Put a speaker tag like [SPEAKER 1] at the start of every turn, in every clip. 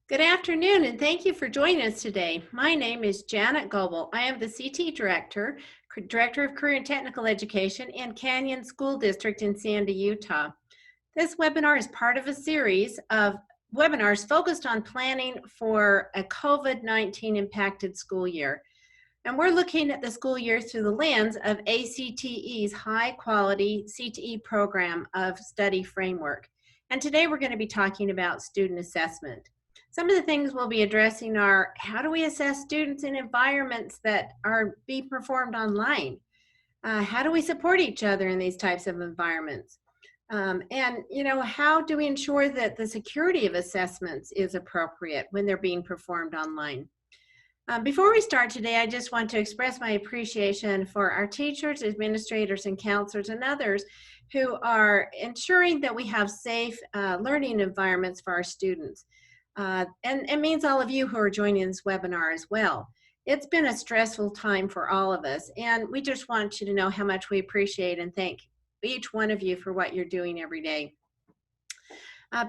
[SPEAKER 1] Good afternoon, and thank you for joining us today. My name is Janet Goebel. I am the CT Director, Director of Career and Technical Education in Canyon School District in Sandy, Utah. This webinar is part of a series of webinars focused on planning for a COVID-19 impacted school year. And we're looking at the school year through the lens of ACTE's high quality CTE program of study framework. And today we're going to be talking about student assessment. Some of the things we'll be addressing are how do we assess students in environments that are being performed online? How do we support each other in these types of environments? How do we ensure that the security of assessments is appropriate when they're being performed online? Before we start today, I just want to express my appreciation for our teachers, administrators, and counselors and others who are ensuring that we have safe learning environments for our students. And it means all of you who are joining this webinar as well. It's been a stressful time for all of us, and we just want you to know how much we appreciate and thank each one of you for what you're doing every day.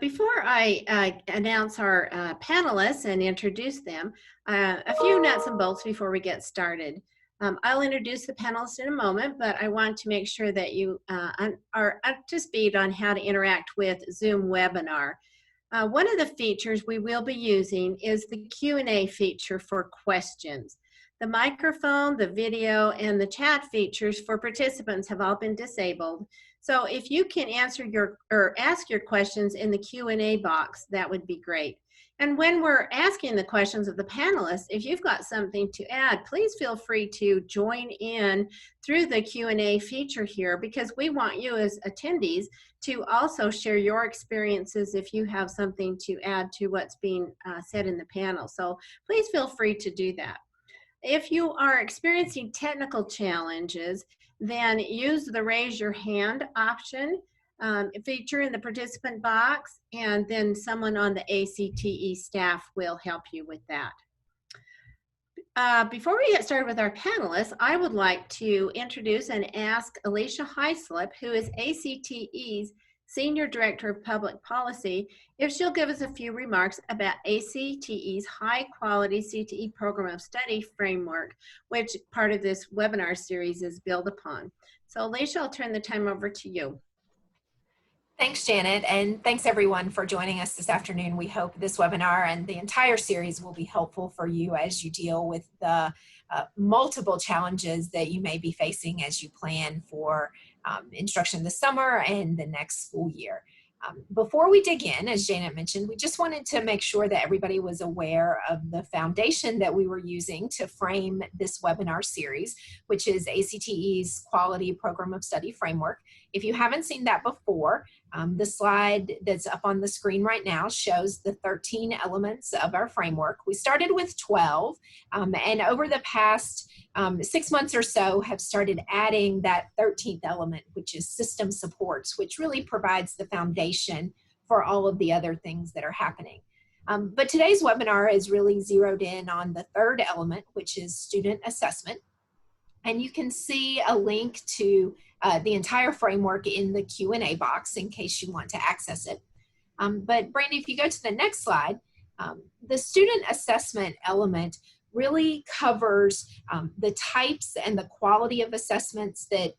[SPEAKER 1] Before I announce our panelists and introduce them, a few nuts and bolts before we get started. I'll introduce the panelists in a moment, but I want to make sure that you are up to speed on how to interact with Zoom webinar. One of the features we will be using is the Q&A feature for questions. The microphone, the video, and the chat features for participants have all been disabled. So if you can answer ask your questions in the Q&A box, that would be great. And when we're asking the questions of the panelists, if you've got something to add, please feel free to join in through the Q&A feature here, because we want you as attendees to also share your experiences if you have something to add to what's being said in the panel. So please feel free to do that. If you are experiencing technical challenges, then use the raise your hand option feature in the participant box, and then someone on the ACTE staff will help you with that. Before we get started with our panelists, I would like to introduce and ask Alicia Heislip, who is ACTE's Senior Director of Public Policy, if she'll give us a few remarks about ACTE's high quality CTE program of study framework, which part of this webinar series is built upon. So Alicia, I'll turn the time over to you.
[SPEAKER 2] Thanks, Janet, and thanks everyone for joining us this afternoon. We hope this webinar and the entire series will be helpful for you as you deal with the multiple challenges that you may be facing as you plan for instruction this summer and the next school year. Before we dig in, as Janet mentioned, we just wanted to make sure that everybody was aware of the foundation that we were using to frame this webinar series, which is ACTE's Quality Program of Study Framework. If you haven't seen that before, the slide that's up on the screen right now shows the 13 elements of our framework. We started with 12, and over the past 6 months or so have started adding that 13th element, which is system supports, which really provides the foundation for all of the other things that are happening. But today's webinar is really zeroed in on the third element, which is student assessment. And you can see a link to the entire framework in the Q&A box in case you want to access it. But Brandy, if you go to the next slide, the student assessment element really covers the types and the quality of assessments that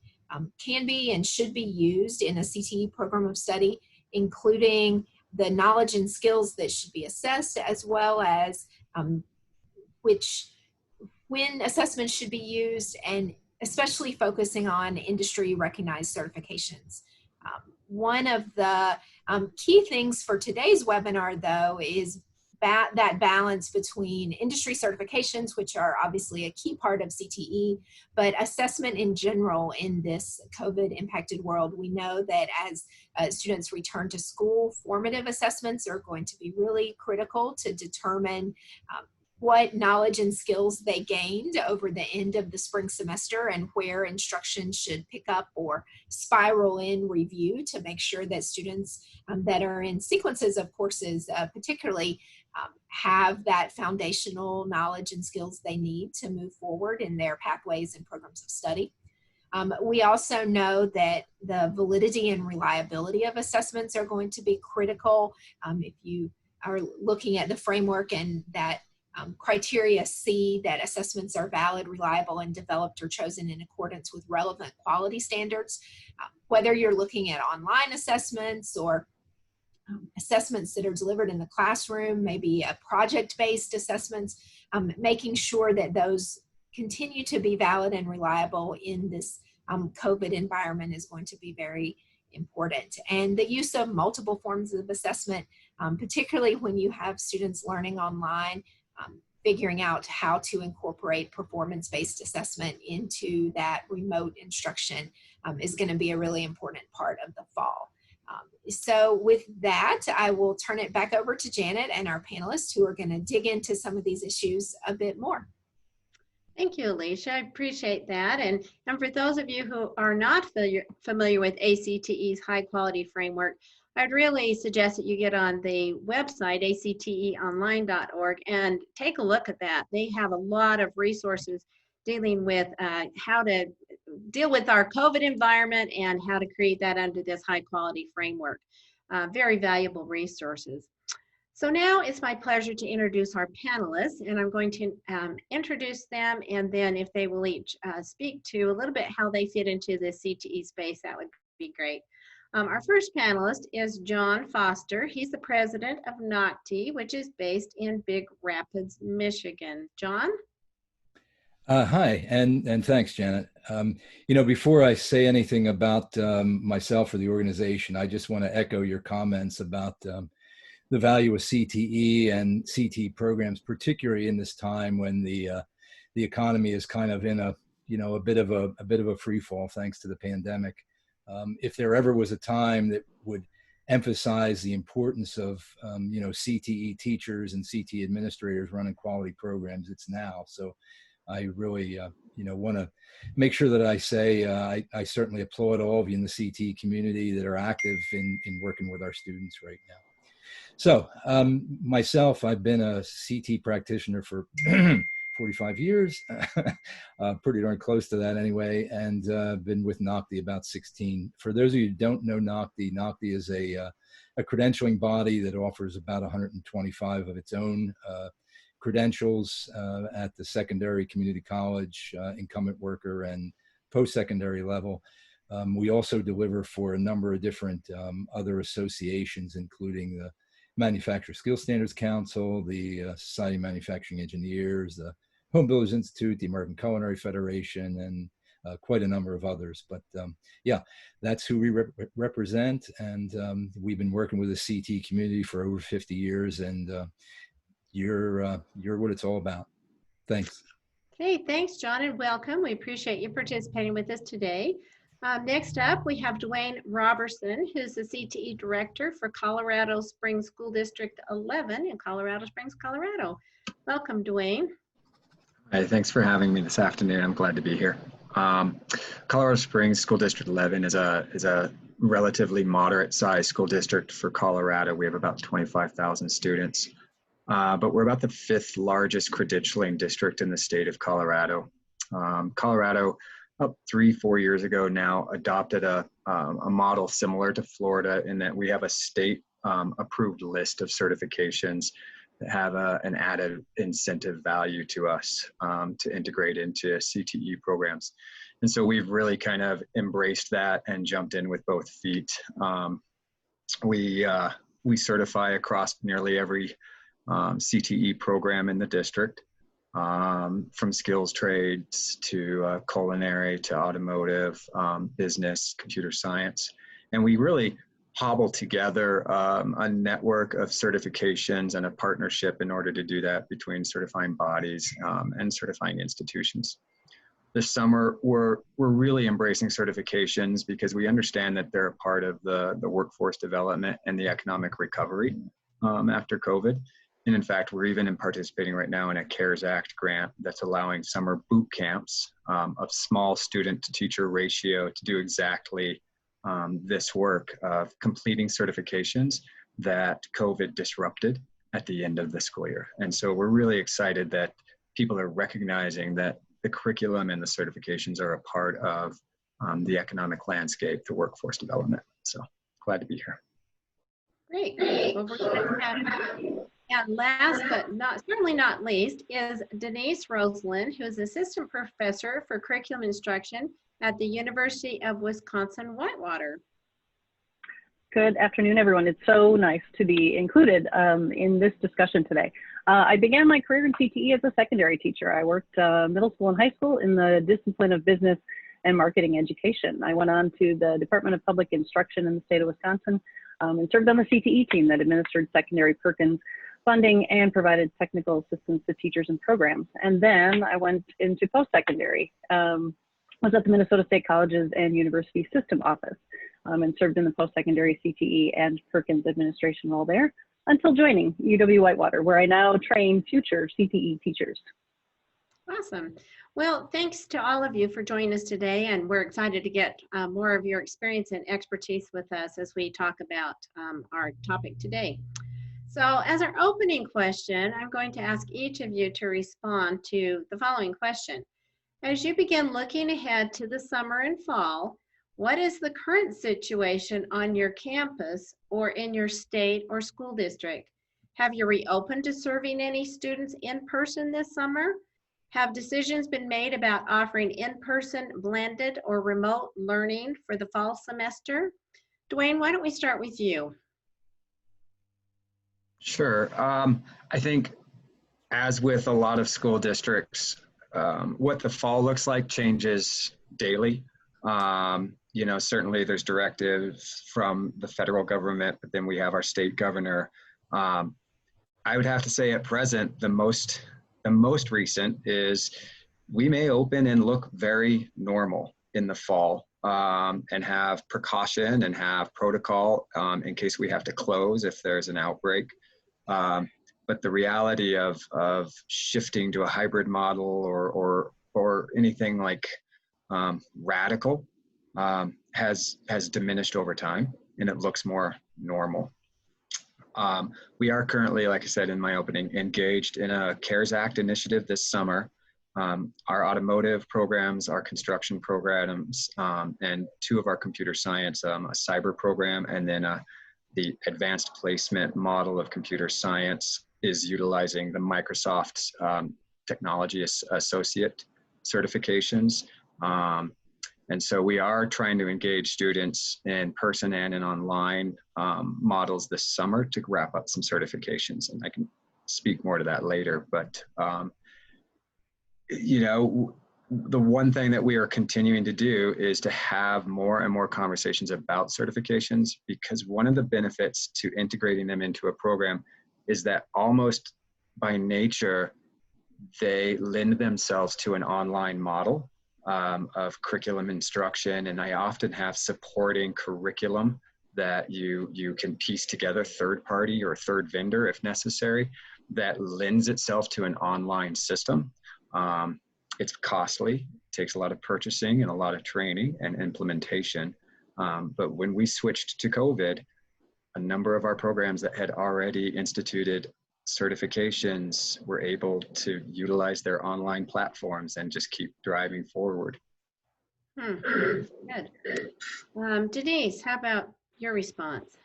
[SPEAKER 2] can be and should be used in a CTE program of study, including the knowledge and skills that should be assessed, as well as when assessments should be used, and especially focusing on industry recognized certifications. One of the key things for today's webinar, though, is that balance between industry certifications, which are obviously a key part of CTE, but assessment in general in this COVID impacted world. We know that as students return to school, formative assessments are going to be really critical to determine what knowledge and skills they gained over the end of the spring semester and where instruction should pick up or spiral in review to make sure that students that are in sequences of courses particularly have that foundational knowledge and skills they need to move forward in their pathways and programs of study. We also know that the validity and reliability of assessments are going to be critical. If you are looking at the framework and that criteria see that assessments are valid, reliable, and developed or chosen in accordance with relevant quality standards. Whether you're looking at online assessments or assessments that are delivered in the classroom, maybe project-based assessments, making sure that those continue to be valid and reliable in this COVID environment is going to be very important. And the use of multiple forms of assessment, particularly when you have students learning online, figuring out how to incorporate performance-based assessment into that remote instruction is going to be a really important part of the fall. So with that, I will turn it back over to Janet and our panelists who are going to dig into some of these issues a bit more.
[SPEAKER 1] Thank you, Alicia. I appreciate that. And for those of you who are not familiar with ACTE's high quality framework, I'd really suggest that you get on the website, acteonline.org, and take a look at that. They have a lot of resources dealing with how to deal with our COVID environment and how to create that under this high quality framework. Very valuable resources. So now it's my pleasure to introduce our panelists, and I'm going to introduce them, and then if they will each speak to a little bit how they fit into the CTE space, that would be great. Our first panelist is John Foster. He's the president of NOCTI, which is based in Big Rapids, Michigan. John?
[SPEAKER 3] Hi, and thanks, Janet. You know, before I say anything about myself or the organization, I just want to echo your comments about the value of CTE and CTE programs, particularly in this time when the economy is kind of in a bit of a free fall thanks to the pandemic. If there ever was a time that would emphasize the importance of CTE teachers and CTE administrators running quality programs, it's now. So I really want to make sure that I say I certainly applaud all of you in the CTE community that are active in working with our students right now. So myself, I've been a CT practitioner for 45 years, pretty darn close to that anyway, and been with NOCTI about 16. For those of you who don't know NOCTI, NOCTI is a credentialing body that offers about 125 of its own credentials at the secondary, community college, incumbent worker, and post-secondary level. We also deliver for a number of different other associations, including the Manufacturer Skills Standards Council, the Society of Manufacturing Engineers, the Home Builders Institute, the American Culinary Federation, and quite a number of others. But yeah, that's who we represent, and we've been working with the CT community for over 50 years, and you're what it's all about. Thanks.
[SPEAKER 1] Okay, thanks, John, and welcome. We appreciate you participating with us today. Next up, we have Dwayne Robertson, who's the CTE Director for Colorado Springs School District 11 in Colorado Springs, Colorado. Welcome, Dwayne.
[SPEAKER 4] Hi, thanks for having me this afternoon. I'm glad to be here. Colorado Springs School District 11 is a relatively moderate-sized school district for Colorado. We have about 25,000 students, but we're about the 5th largest credentialing district in the state of Colorado. Colorado, about 3-4 years ago now, adopted a model similar to Florida in that we have a state approved list of certifications that have an added incentive value to us to integrate into CTE programs. And so we've really kind of embraced that and jumped in with both feet. We certify across nearly every CTE program in the district, from skills trades to culinary to automotive, business, computer science. And we really hobble together a network of certifications and a partnership in order to do that between certifying bodies and certifying institutions. This summer, we're really embracing certifications because we understand that they're a part of the workforce development and the economic recovery after COVID. And in fact, we're even participating right now in a CARES Act grant that's allowing summer boot camps of small student to teacher ratio to do exactly this work of completing certifications that COVID disrupted at the end of the school year. And so we're really excited that people are recognizing that the curriculum and the certifications are a part of the economic landscape, the workforce development. So glad to be here.
[SPEAKER 1] Great. Well, we're glad to have you. And last but not certainly not least is Denise Roseland, who is Assistant Professor for Curriculum Instruction at the University of Wisconsin-Whitewater.
[SPEAKER 5] Good afternoon, everyone. It's so nice to be included in this discussion today. I began my career in CTE as a secondary teacher. I worked middle school and high school in the discipline of business and marketing education. I went on to the Department of Public Instruction in the state of Wisconsin and served on the CTE team that administered secondary Perkins funding and provided technical assistance to teachers and programs. And then I went into post-secondary. Was at the Minnesota State Colleges and University System Office and served in the post-secondary CTE and Perkins administration role there until joining UW-Whitewater, where I now train future CTE teachers.
[SPEAKER 1] Awesome. Well, thanks to all of you for joining us today, and we're excited to get more of your experience and expertise with us as we talk about our topic today. So as our opening question, I'm going to ask each of you to respond to the following question. As you begin looking ahead to the summer and fall, what is the current situation on your campus or in your state or school district? Have you reopened to serving any students in person this summer? Have decisions been made about offering in-person, blended, or remote learning for the fall semester? Dwayne, why don't we start with you?
[SPEAKER 4] Sure. I think, as with a lot of school districts, what the fall looks like changes daily. You know, certainly there's directives from the federal government, but then we have our state governor. I would have to say at present, the most recent is we may open and look very normal in the fall and have precaution and have protocol in case we have to close if there's an outbreak. But the reality of shifting to a hybrid model or anything like radical has diminished over time, and it looks more normal. We are currently, like I said in my opening, engaged in a CARES Act initiative this summer. Our automotive programs, our construction programs, and two of our computer science, a cyber program, and then the advanced placement model of computer science is utilizing the Microsoft Technology Associate certifications. And so we are trying to engage students in person and in online models this summer to wrap up some certifications. And I can speak more to that later, but you know, the one thing that we are continuing to do is to have more and more conversations about certifications, because one of the benefits to integrating them into a program is that almost by nature, they lend themselves to an online model of curriculum instruction. And I often have supporting curriculum that you can piece together, third party or third vendor if necessary, that lends itself to an online system. It's costly, it takes a lot of purchasing and a lot of training and implementation. But when we switched to COVID, a number of our programs that had already instituted certifications were able to utilize their online platforms and just keep driving forward.
[SPEAKER 1] Good. Denise, how about your response?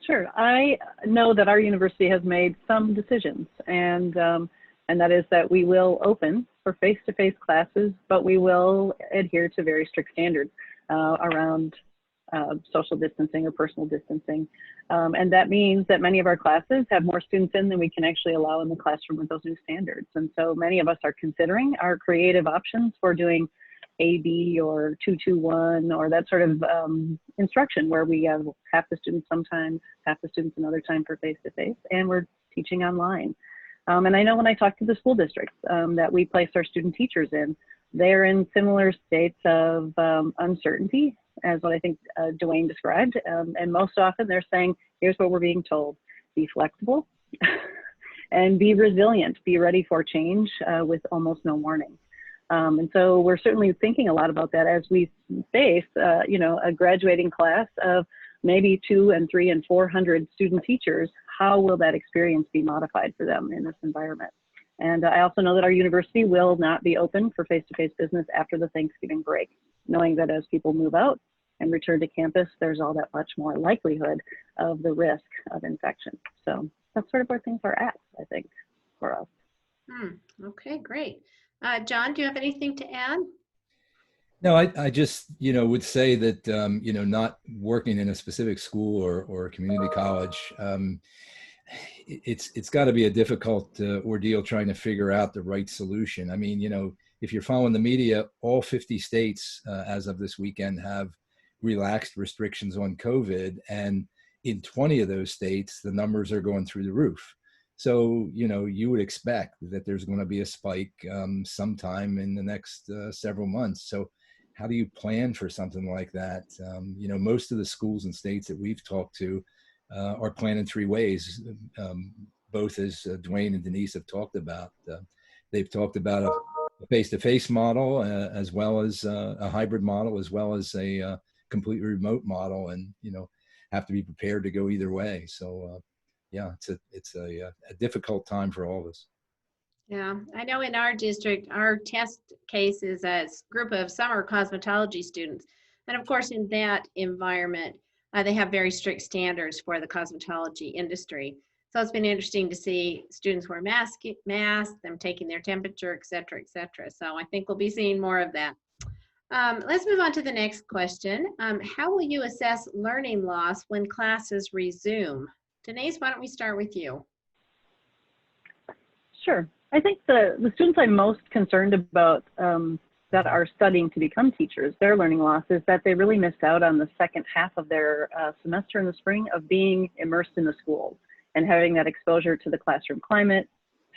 [SPEAKER 5] Sure. I know that our university has made some decisions, and that is that we will open for face-to-face classes, but we will adhere to very strict standards around social distancing or personal distancing. And that means that many of our classes have more students in than we can actually allow in the classroom with those new standards. And so many of us are considering our creative options for doing AB or 2-2-1 or that sort of instruction where we have half the students sometimes, half the students another time for face-to-face, and we're teaching online. And I know when I talk to the school districts that we place our student teachers in, they're in similar states of uncertainty as what I think Dwayne described. And most often they're saying, here's what we're being told: be flexible and be resilient, be ready for change with almost no warning. And so we're certainly thinking a lot about that as we face, you know, a graduating class of maybe 200 and 300 and 400 student teachers. How will that experience be modified for them in this environment? And I also know that our university will not be open for face-to-face business after the Thanksgiving break, knowing that as people move out, and return to campus, there's all that much more likelihood of the risk of infection. So that's sort of where things are at, I think, for us.
[SPEAKER 1] Okay, great. John, do you have anything to add?
[SPEAKER 3] No, I just, would say that, not working in a specific school or a community college, it's got to be a difficult ordeal trying to figure out the right solution. I mean, if you're following the media, all 50 states as of this weekend have relaxed restrictions on COVID. And in 20 of those states, the numbers are going through the roof. So, you would expect that there's going to be a spike sometime in the next several months. So how do you plan for something like that? Most of the schools and states that we've talked to are planned in three ways, both as Dwayne and Denise have talked about. They've talked about a face-to-face model as well as a hybrid model, as well as a completely remote model, and have to be prepared to go either way. So yeah, it's a difficult time for all of us.
[SPEAKER 1] Yeah, I know in our district, our test case is a group of summer cosmetology students. And of course, in that environment, they have very strict standards for the cosmetology industry. So it's been interesting to see students wear masks, them taking their temperature, et cetera, et cetera. So I think we'll be seeing more of that. Let's move on to the next question. How will you assess learning loss when classes resume? Denise, why don't we start with you?
[SPEAKER 5] Sure. I think the students I'm most concerned about that are studying to become teachers, their learning loss is that they really missed out on the second half of their semester in the spring of being immersed in the schools and having that exposure to the classroom climate,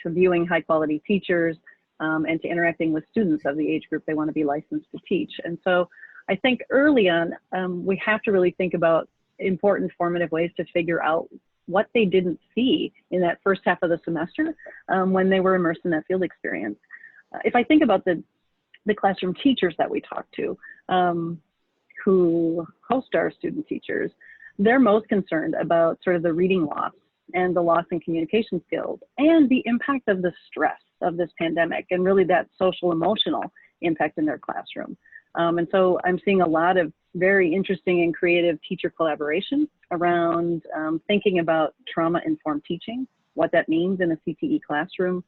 [SPEAKER 5] to viewing high quality teachers, and to interacting with students of the age group they want to be licensed to teach. And so I think early on, we have to really think about important formative ways to figure out what they didn't see in that first half of the semester when they were immersed in that field experience. If I think about the classroom teachers that we talk to who host our student teachers, they're most concerned about sort of the reading loss and the loss in communication skills and the impact of the stress of this pandemic and really that social emotional impact in their classroom. And so I'm seeing a lot of very interesting and creative teacher collaboration around thinking about trauma-informed teaching, what that means in a CTE classroom,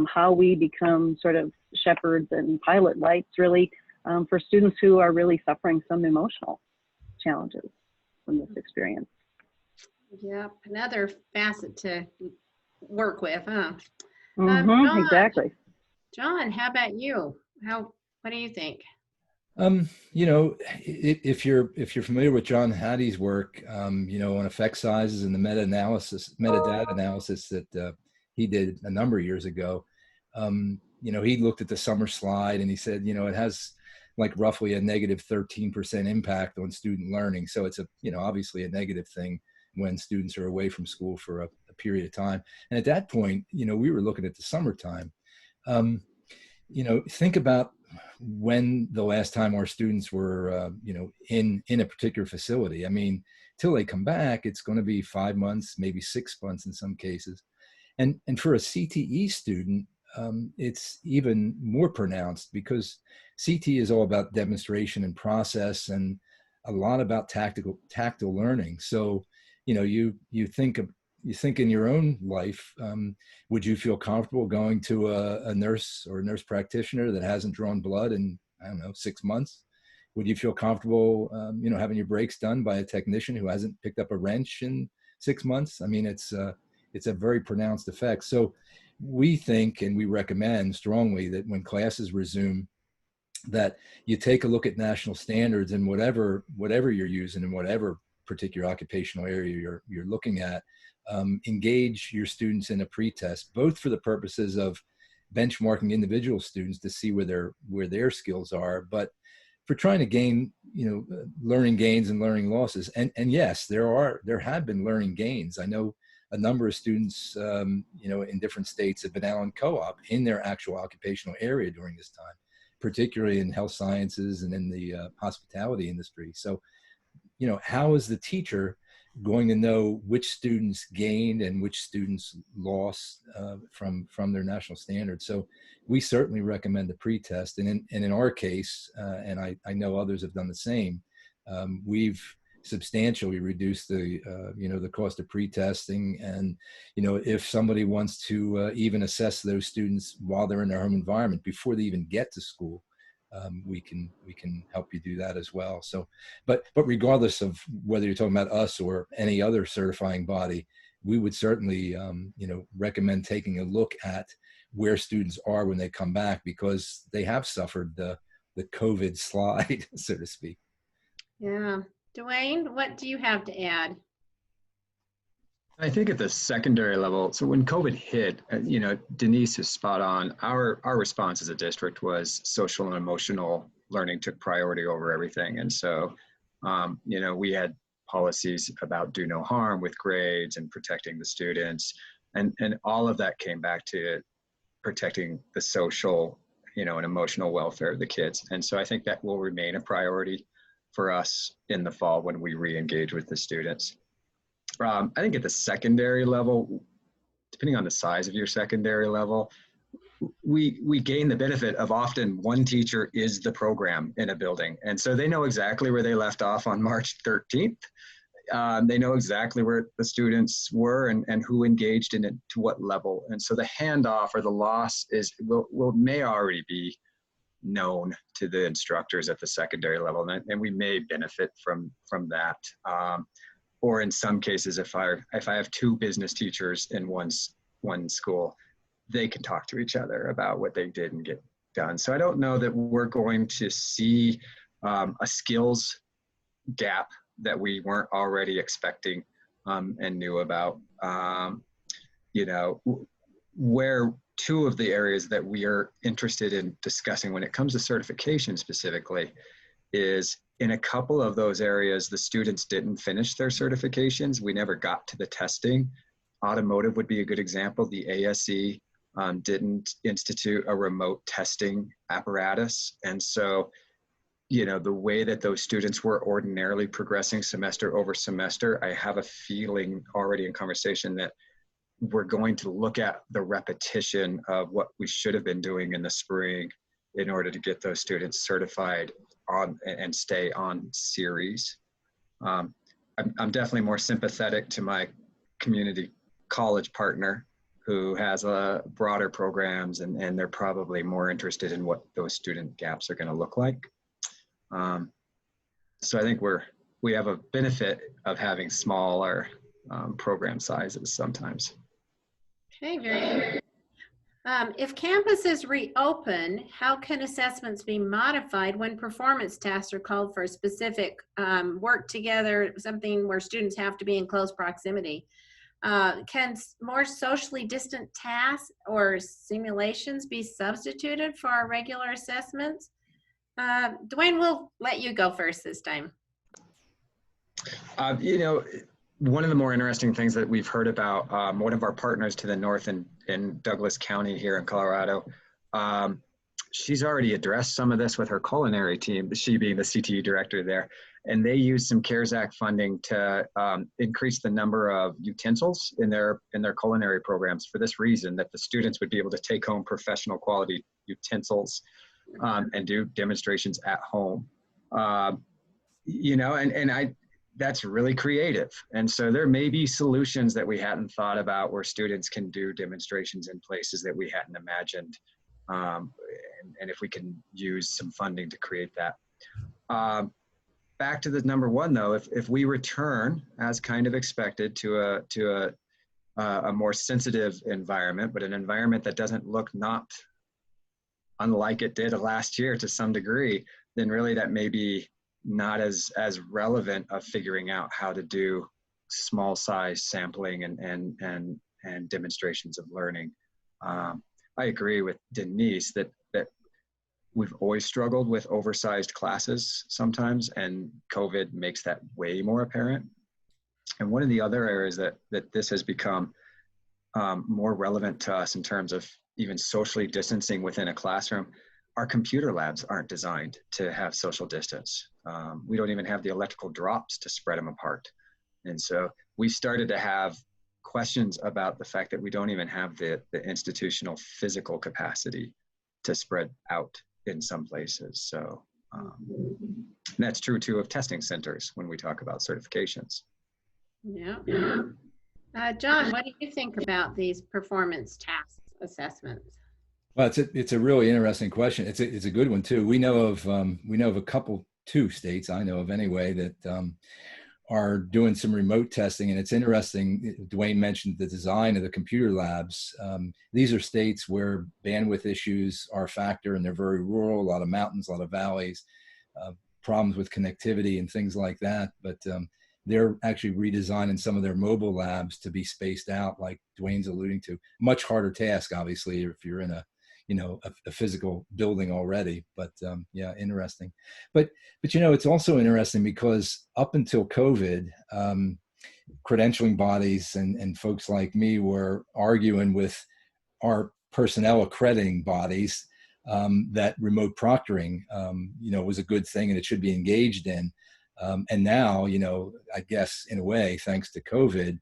[SPEAKER 5] how we become sort of shepherds and pilot lights really for students who are really suffering some emotional challenges from this experience.
[SPEAKER 1] Yep, another facet to work with, huh?
[SPEAKER 5] John, exactly.
[SPEAKER 1] John, how about you? What do you think?
[SPEAKER 3] If you're familiar with John Hattie's work, on effect sizes and the metadata analysis that he did a number of years ago, he looked at the summer slide and he said, it has like roughly a negative 13% impact on student learning. So it's obviously a negative thing when students are away from school for a period of time. And at that point, we were looking at the summertime. Think about when the last time our students were, in a particular facility. I mean, till they come back, it's going to be 5 months, maybe 6 months in some cases. And for a CTE student, it's even more pronounced because CTE is all about demonstration and process and a lot about tactile learning. So, you think in your own life, would you feel comfortable going to a nurse or a nurse practitioner that hasn't drawn blood in, 6 months? Would you feel comfortable, having your brakes done by a technician who hasn't picked up a wrench in 6 months? I mean, it's a very pronounced effect. So we think, and we recommend strongly that when classes resume, that you take a look at national standards and whatever you're using in whatever particular occupational area you're looking at, engage your students in a pretest, both for the purposes of benchmarking individual students to see where their skills are, but for trying to gain, learning gains and learning losses. And yes, there have been learning gains. I know a number of students, in different states have been out on co-op in their actual occupational area during this time, particularly in health sciences and in the hospitality industry. So, how is the teacher going to know which students gained and which students lost from their national standards? So we certainly recommend the pretest. And in our case, and I know others have done the same, We've substantially reduced the the cost of pre-testing, and if somebody wants to even assess those students while they're in their home environment before they even get to school, we can help you do that as well. So, but regardless of whether you're talking about us or any other certifying body, we would certainly recommend taking a look at where students are when they come back, because they have suffered the COVID slide, so to speak.
[SPEAKER 1] Yeah. Dwayne, what do you have to add?
[SPEAKER 4] I think at the secondary level, so when COVID hit, Denise is spot on. Our response as a district was social and emotional learning took priority over everything. And so, we had policies about do no harm with grades and protecting the students. And all of that came back to protecting the social, and emotional welfare of the kids. And so I think that will remain a priority for us in the fall when we re-engage with the students. I think at the secondary level, depending on the size of your secondary level, we gain the benefit of often one teacher is the program in a building. And so they know exactly where they left off on March 13th. They know exactly where the students were and who engaged in it to what level. And so the handoff or the loss may already be known to the instructors at the secondary level. And we may benefit from that. Or in some cases, if I have two business teachers in one school, they can talk to each other about what they did and get done. So I don't know that we're going to see a skills gap that we weren't already expecting and knew about. Where two of the areas that we are interested in discussing when it comes to certification specifically is in a couple of those areas, the students didn't finish their certifications. We never got to the testing. Automotive would be a good example. The ASE didn't institute a remote testing apparatus. And so, the way that those students were ordinarily progressing semester over semester, I have a feeling already in conversation that we're going to look at the repetition of what we should have been doing in the spring in order to get those students certified on and stay on series. I'm definitely more sympathetic to my community college partner who has broader programs and they're probably more interested in what those student gaps are going to look like. So I think we have a benefit of having smaller program sizes sometimes.
[SPEAKER 1] Okay, very good. If campuses reopen, how can assessments be modified when performance tasks are called for a specific work together, something where students have to be in close proximity? Can more socially distant tasks or simulations be substituted for our regular assessments? Dwayne, we'll let you go first this time.
[SPEAKER 4] One of the more interesting things that we've heard about, one of our partners to the north in Douglas County here in Colorado, she's already addressed some of this with her culinary team, she being the CTE director there, and they used some CARES Act funding to increase the number of utensils in their culinary programs for this reason, that the students would be able to take home professional quality utensils and do demonstrations at home. That's really creative. And so there may be solutions that we hadn't thought about where students can do demonstrations in places that we hadn't imagined. And if we can use some funding to create that. Back to the number one though, if we return as kind of expected to a more sensitive environment, but an environment that doesn't look not unlike it did last year to some degree, then really that may be not as relevant of figuring out how to do small size sampling and demonstrations of learning. I agree with Denise that we've always struggled with oversized classes sometimes, and COVID makes that way more apparent. And one of the other areas that this has become more relevant to us in terms of even socially distancing within a classroom, our computer labs aren't designed to have social distance. We don't even have the electrical drops to spread them apart. And so we started to have questions about the fact that we don't even have the institutional physical capacity to spread out in some places. So And that's true too of testing centers when we talk about certifications.
[SPEAKER 1] Yeah. John, what do you think about these performance task assessments?
[SPEAKER 3] Well, it's a really interesting question. It's a good one too. We know of a couple, two states I know of anyway, that are doing some remote testing, and it's interesting. Dwayne mentioned the design of the computer labs. These are states where bandwidth issues are a factor, and they're very rural, a lot of mountains, a lot of valleys, problems with connectivity and things like that. But they're actually redesigning some of their mobile labs to be spaced out, like Dwayne's alluding to. Much harder task, obviously, if you're in a physical building already, but yeah, interesting. But it's also interesting because up until COVID, credentialing bodies and folks like me were arguing with our personnel accrediting bodies that remote proctoring, was a good thing and it should be engaged in. And now, I guess in a way, thanks to COVID,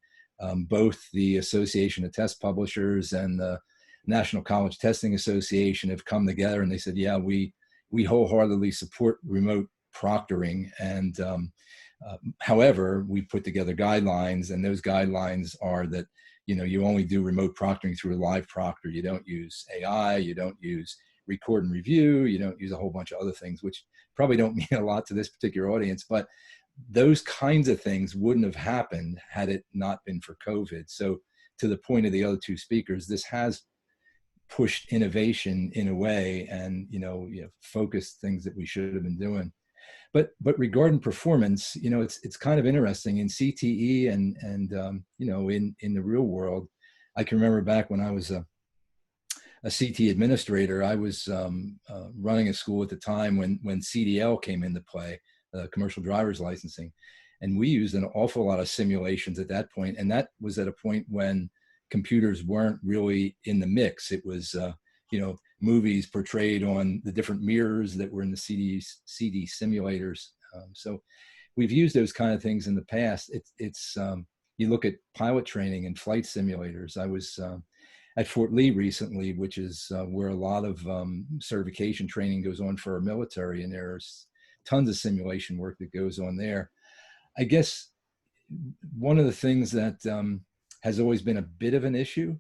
[SPEAKER 3] both the Association of Test Publishers and the National College Testing Association have come together and they said, yeah, we wholeheartedly support remote proctoring. And however, we put together guidelines, and those guidelines are that, you only do remote proctoring through a live proctor. You don't use AI, you don't use record and review, you don't use a whole bunch of other things, which probably don't mean a lot to this particular audience, but those kinds of things wouldn't have happened had it not been for COVID. So to the point of the other two speakers, this has pushed innovation in a way, and focused things that we should have been doing. But regarding performance, it's kind of interesting in CTE and in the real world. I can remember back when I was a CT administrator, I was running a school at the time when CDL came into play, commercial driver's licensing, and we used an awful lot of simulations at that point, and that was at a point when computers weren't really in the mix. It was, movies portrayed on the different mirrors that were in the CD simulators. So we've used those kind of things in the past. It's you look at pilot training and flight simulators. I was at Fort Lee recently, which is where a lot of certification training goes on for our military, and there's tons of simulation work that goes on there. I guess one of the things that has always been a bit of an issue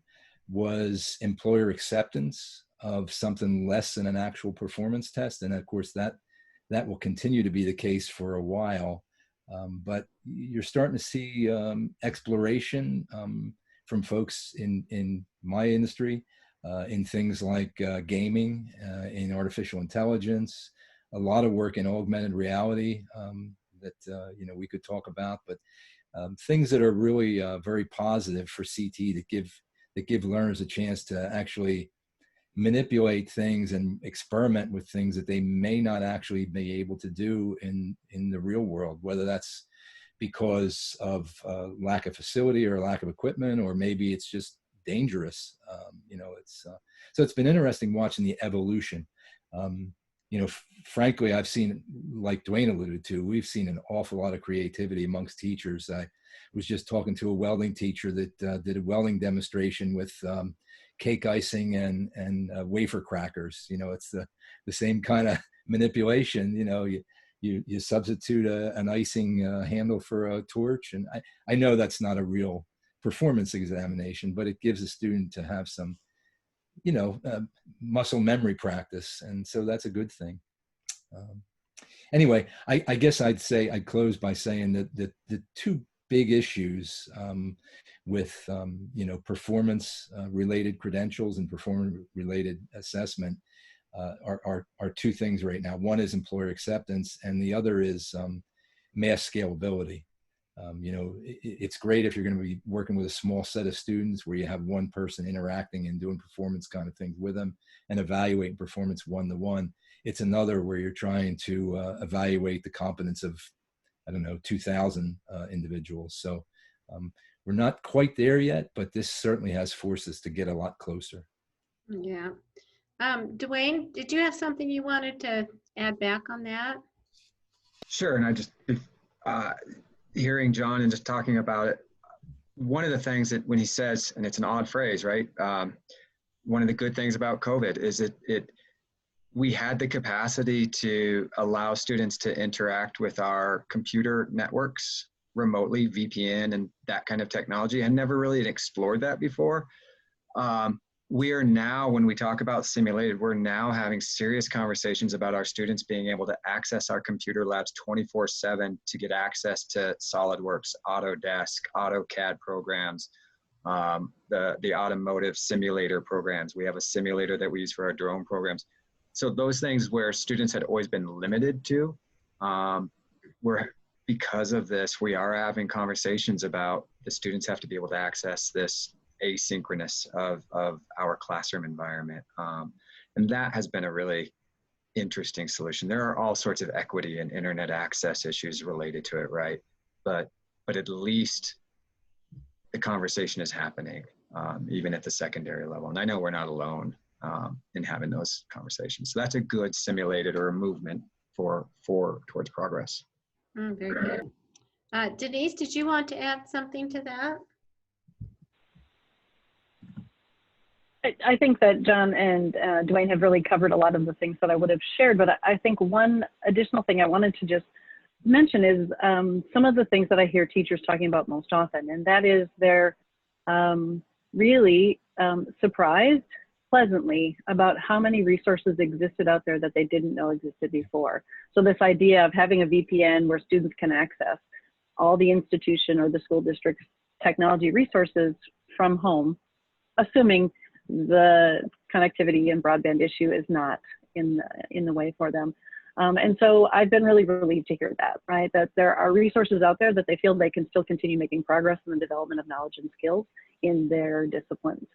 [SPEAKER 3] was employer acceptance of something less than an actual performance test. And of course, that will continue to be the case for a while. But you're starting to see exploration from folks in my industry, in things like gaming, in artificial intelligence, a lot of work in augmented reality that we could talk about, but things that are really very positive for CT that give learners a chance to actually manipulate things and experiment with things that they may not actually be able to do in the real world, whether that's because of lack of facility or lack of equipment, or maybe it's just dangerous. So it's been interesting watching the evolution. Frankly, I've seen, like Dwayne alluded to, we've seen an awful lot of creativity amongst teachers. I was just talking to a welding teacher that did a welding demonstration with cake icing and wafer crackers. It's the same kind of manipulation. You substitute an icing handle for a torch, and I know that's not a real performance examination, but it gives a student to have some muscle memory practice, and so that's a good thing. Anyway, I guess I'd close by saying that the two big issues with performance related credentials and performance related assessment are two things right now. One is employer acceptance, and the other is mass scalability. It's great if you're going to be working with a small set of students where you have one person interacting and doing performance kind of things with them and evaluating performance one-to-one. It's another where you're trying to evaluate the competence of, 2,000 individuals. So we're not quite there yet, but this certainly has forced us to get a lot closer.
[SPEAKER 1] Yeah. Dwayne, did you have something you wanted to add back on that?
[SPEAKER 4] Sure. And I just, hearing John and just talking about it, one of the things that when he says, and it's an odd phrase, right? One of the good things about COVID is it we had the capacity to allow students to interact with our computer networks remotely, VPN and that kind of technology. I never really explored that before. We are now, when we talk about simulated, we're now having serious conversations about our students being able to access our computer labs 24/7 to get access to SolidWorks, Autodesk, AutoCAD programs, the automotive simulator programs. We have a simulator that we use for our drone programs. So those things where students had always been limited to, because of this, we are having conversations about the students have to be able to access this asynchronous of our classroom environment. And that has been a really interesting solution. There are all sorts of equity and internet access issues related to it, right? But at least the conversation is happening, even at the secondary level. And I know we're not alone in having those conversations. So that's a good simulated or a movement towards progress.
[SPEAKER 1] Very good. Denise, did you want to add something to that?
[SPEAKER 5] I think that John and Dwayne have really covered a lot of the things that I would have shared, but I think one additional thing I wanted to just mention is some of the things that I hear teachers talking about most often, and that is they're really surprised pleasantly about how many resources existed out there that they didn't know existed before. So this idea of having a VPN where students can access all the institution or the school district's technology resources from home, assuming the connectivity and broadband issue is not in the way for them. And so I've been really relieved to hear that, right? That there are resources out there that they feel they can still continue making progress in the development of knowledge and skills in their disciplines.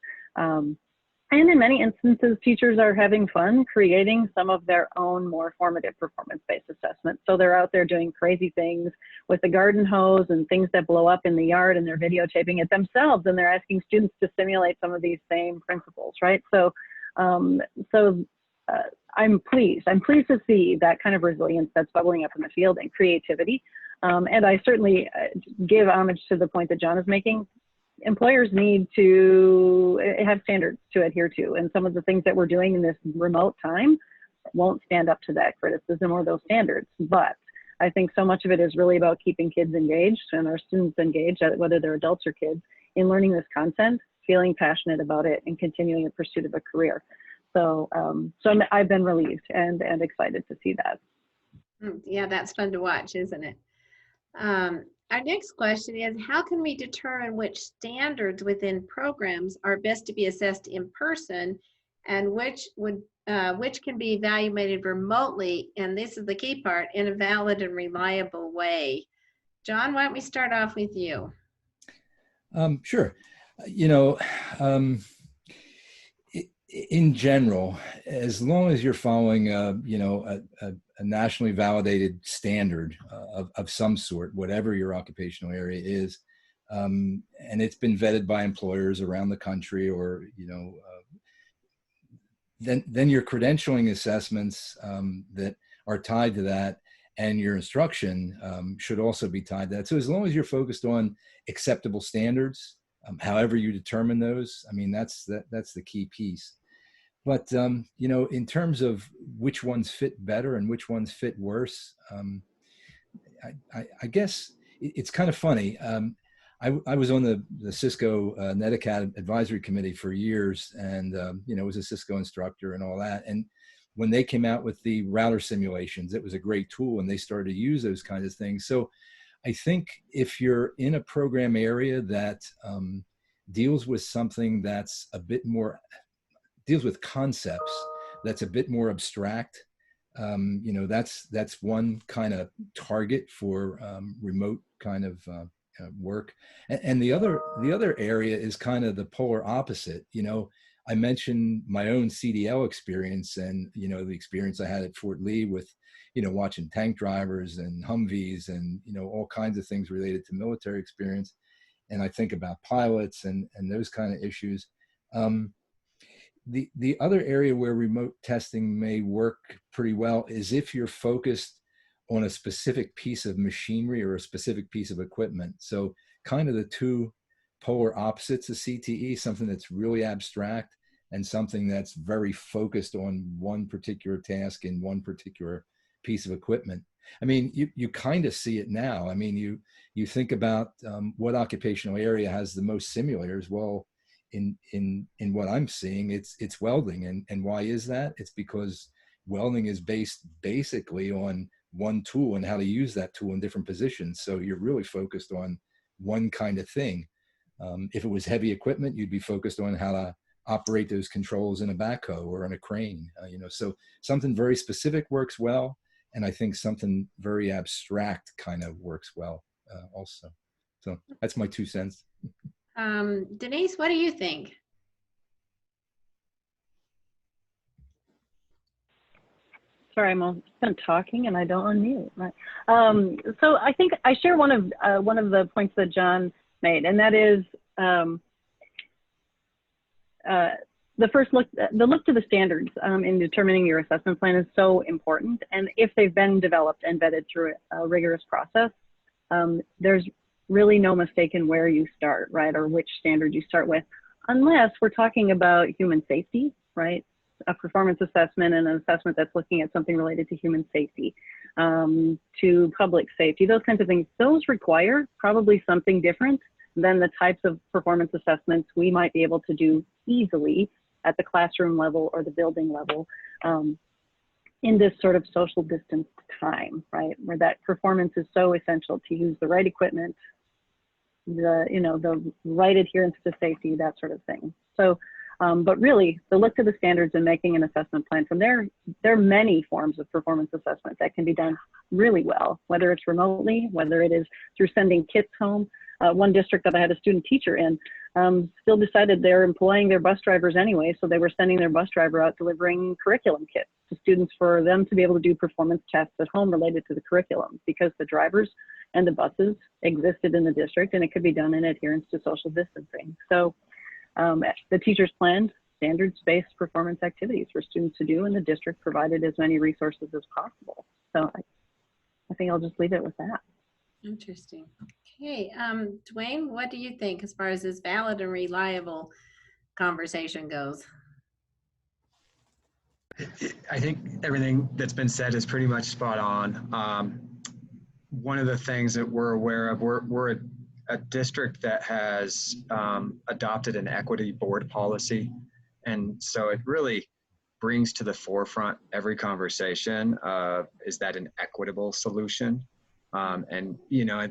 [SPEAKER 5] And in many instances, teachers are having fun creating some of their own more formative performance-based assessments. So they're out there doing crazy things with the garden hose and things that blow up in the yard, and they're videotaping it themselves, and they're asking students to simulate some of these same principles, right? So, I'm pleased. I'm pleased to see that kind of resilience that's bubbling up in the field and creativity. And I certainly give homage to the point that John is making. Employers need to have standards to adhere to, and some of the things that we're doing in this remote time won't stand up to that criticism or those standards. But I think so much of it is really about keeping kids engaged and our students engaged, whether they're adults or kids, in learning this content, feeling passionate about it, and continuing in pursuit of a career. So, I've been relieved and excited to see that.
[SPEAKER 1] Yeah, that's fun to watch, isn't it? Our next question is, how can we determine which standards within programs are best to be assessed in person and which can be evaluated remotely, and this is the key part, in a valid and reliable way? John, why don't we start off with you?
[SPEAKER 3] Sure. In general, as long as you're following a nationally validated standard of some sort, whatever your occupational area is, and it's been vetted by employers around the country, or then your credentialing assessments that are tied to that, and your instruction should also be tied to that. So as long as you're focused on acceptable standards, however you determine those, I mean, that's the key piece. But, in terms of which ones fit better and which ones fit worse, I guess it's kind of funny. I was on the Cisco NetAcad advisory committee for years, and, was a Cisco instructor and all that. And when they came out with the router simulations, it was a great tool, and they started to use those kinds of things. So I think if you're in a program area that deals with something that's a bit more, deals with concepts that's a bit more abstract, that's one kind of target for remote kind of work. And the other area is kind of the polar opposite. I mentioned my own CDL experience, and the experience I had at Fort Lee with watching tank drivers and Humvees and all kinds of things related to military experience. And I think about pilots and those kind of issues. The other area where remote testing may work pretty well is if you're focused on a specific piece of machinery or a specific piece of equipment. So kind of the two polar opposites of CTE, something that's really abstract and something that's very focused on one particular task in one particular piece of equipment. I mean, you kind of see it now. I mean, you think about what occupational area has the most simulators. Well, in what I'm seeing, it's welding. And why is that? It's because welding is based basically on one tool and how to use that tool in different positions. So you're really focused on one kind of thing. If it was heavy equipment, you'd be focused on how to operate those controls in a backhoe or in a crane. So something very specific works well, and I think something very abstract kind of works well also. So that's my 2 cents.
[SPEAKER 1] Denise, what do you think?
[SPEAKER 5] Sorry, I'm been talking and I don't unmute. Right. So I think I share one of the points that John made, and that is the first look, the look to the standards in determining your assessment plan is so important. And if they've been developed and vetted through a rigorous process, there's really no mistake in where you start, right, or which standard you start with, unless we're talking about human safety, right? A performance assessment and an assessment that's looking at something related to human safety, to public safety, those kinds of things. Those require probably something different than the types of performance assessments we might be able to do easily at the classroom level or the building level in this sort of social distance time, right? Where that performance is so essential to use the right equipment, the right adherence to safety, that sort of thing. So, but really, the look to the standards and making an assessment plan from there are many forms of performance assessment that can be done really well, whether it's remotely, whether it is through sending kits home. One district that I had a student teacher in still decided they're employing their bus drivers anyway, so they were sending their bus driver out delivering curriculum kits to students for them to be able to do performance tests at home related to the curriculum, because the drivers and the buses existed in the district and it could be done in adherence to social distancing. So the teachers planned standards-based performance activities for students to do, and the district provided as many resources as possible. So I think I'll just leave it with that.
[SPEAKER 1] Interesting. Okay, Dwayne, what do you think as far as this valid and reliable conversation goes?
[SPEAKER 4] I think everything that's been said is pretty much spot on. One of the things that we're aware of, we're a district that has adopted an equity board policy. And so it really brings to the forefront every conversation of, is that an equitable solution? And,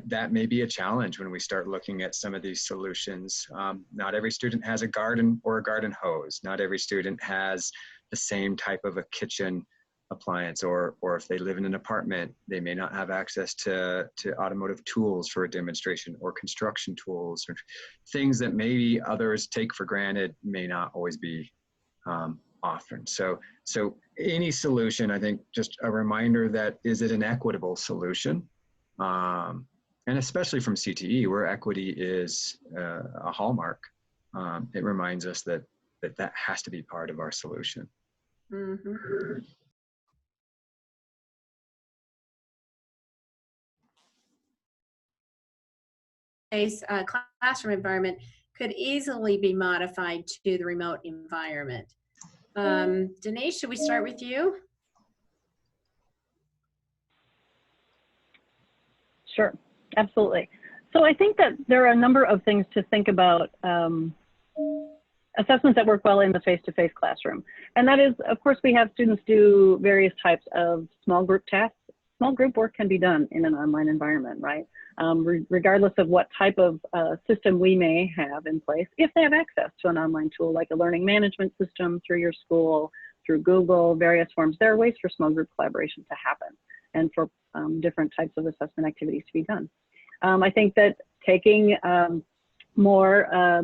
[SPEAKER 4] that may be a challenge when we start looking at some of these solutions. Not every student has a garden or a garden hose. Not every student has the same type of a kitchen appliance, or if they live in an apartment, they may not have access to automotive tools for a demonstration, or construction tools, or things that maybe others take for granted may not always be often. So any solution, I think, just a reminder that, is it an equitable solution? And especially from CTE, where equity is a hallmark, it reminds us that has to be part of our solution.
[SPEAKER 1] Mm-hmm. Classroom environment could easily be modified to the remote environment. Denise, should we start with you?
[SPEAKER 5] Sure, absolutely. So I think that there are a number of things to think about assessments that work well in the face-to-face classroom. And that is, of course, we have students do various types of small group tasks. Small group work can be done in an online environment, right? Regardless of what type of system we may have in place, if they have access to an online tool like a learning management system through your school, through Google, various forms, there are ways for small group collaboration to happen and for different types of assessment activities to be done. I think that taking more